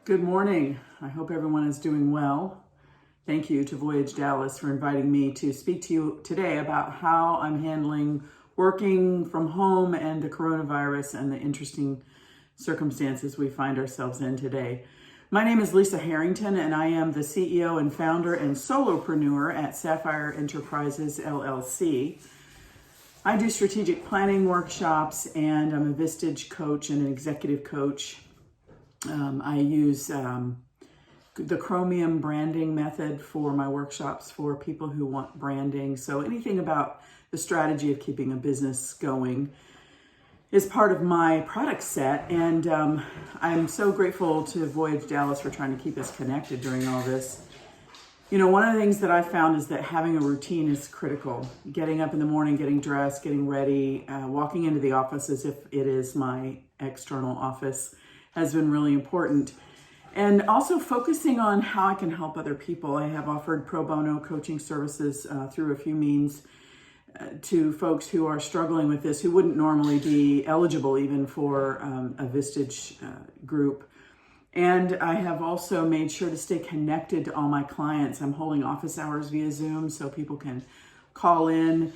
Good morning. I hope everyone is doing well. Thank you to Voyage Dallas for inviting me to speak to you today about how I'm handling working from home and the coronavirus and the interesting circumstances we find ourselves in today. My name is Lisa Harrington, and I am the CEO and founder and solopreneur at Sapphire Enterprises, LLC. I do strategic planning workshops, and I'm a Vistage coach and an executive coach. I use the Chromium branding method for my workshops for people who want branding. So anything about the strategy of keeping a business going is part of my product set. And I'm so grateful to Voyage Dallas for trying to keep us connected during all this. You know, one of the things that I found is that having a routine is critical. Getting up in the morning, getting dressed, getting ready, walking into the office as if it is my external office has been really important. And also focusing on how I can help other people. I have offered pro bono coaching services through a few means to folks who are struggling with this, who wouldn't normally be eligible even for a Vistage group. And I have also made sure to stay connected to all my clients. I'm holding office hours via Zoom so people can call in,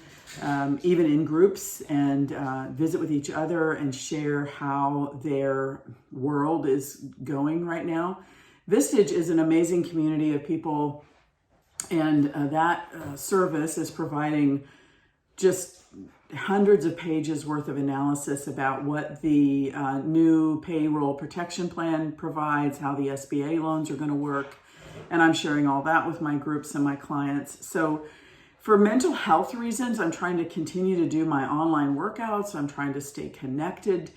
even in groups, and visit with each other and share how their world is going right now. Vistage is an amazing community of people, and that service is providing just hundreds of pages worth of analysis about what the new payroll protection plan provides, how the SBA loans are going to work, and I'm sharing all that with my groups and my clients. So for mental health reasons, I'm trying to continue to do my online workouts. I'm trying to stay connected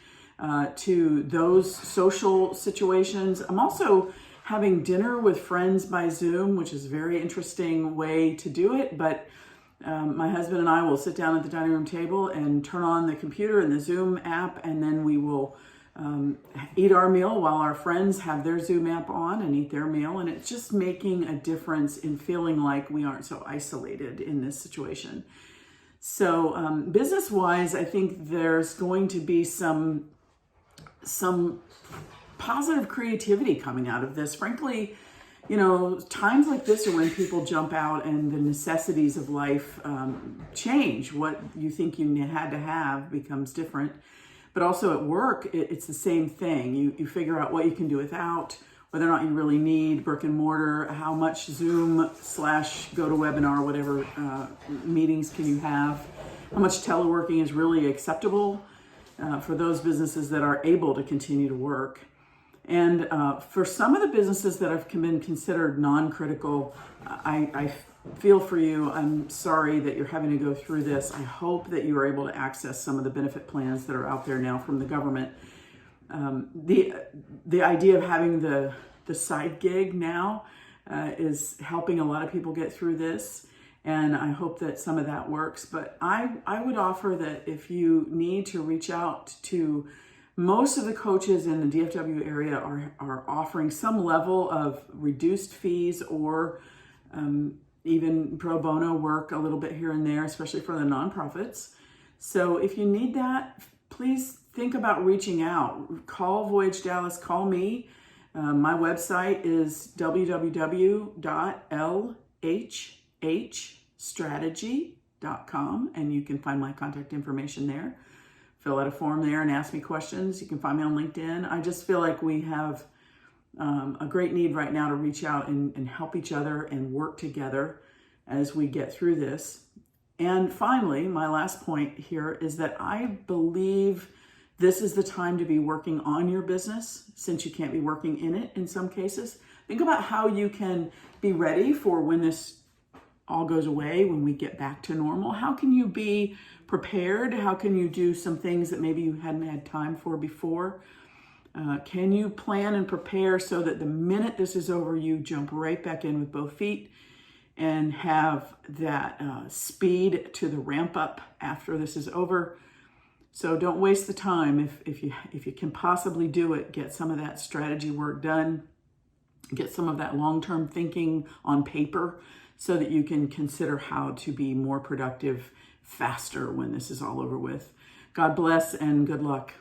to those social situations. I'm also having dinner with friends by Zoom, which is a very interesting way to do it, but my husband and I will sit down at the dining room table and turn on the computer and the Zoom app, and then we will eat our meal while our friends have their Zoom app on and eat their meal. And it's just making a difference in feeling like we aren't so isolated in this situation. So business-wise, I think there's going to be some positive creativity coming out of this. Frankly, you know, times like this are when people jump out and the necessities of life change. What you think you had to have becomes different. But also at work, it's the same thing. You figure out what you can do without, whether or not you really need brick and mortar, how much Zoom / GoToWebinar, whatever meetings can you have, how much teleworking is really acceptable for those businesses that are able to continue to work. And for some of the businesses that have been considered non-critical, I feel for you. I'm sorry that you're having to go through this. I hope that you are able to access some of the benefit plans that are out there now from the government. The idea of having the side gig now is helping a lot of people get through this, and I hope that some of that works. But I would offer that if you need to reach out to, most of the coaches in the DFW area are offering some level of reduced fees or even pro bono work a little bit here and there, especially for the nonprofits. So if you need that, please think about reaching out. Call Voyage Dallas, call me. My website is www.lhhstrategy.com, and you can find my contact information there. Fill out a form there and ask me questions. You can find me on LinkedIn. I just feel like we have a great need right now to reach out and help each other and work together as we get through this. And finally, my last point here is that I believe this is the time to be working on your business, since you can't be working in it in some cases. Think about how you can be ready for when this all goes away, when we get back to normal. How can you be prepared? How can you do some things that maybe you hadn't had time for before? Can you plan and prepare so that the minute this is over, you jump right back in with both feet and have that speed to the ramp up after this is over? So don't waste the time. If you can possibly do it, get some of that strategy work done. Get some of that long-term thinking on paper so that you can consider how to be more productive faster when this is all over with. God bless and good luck.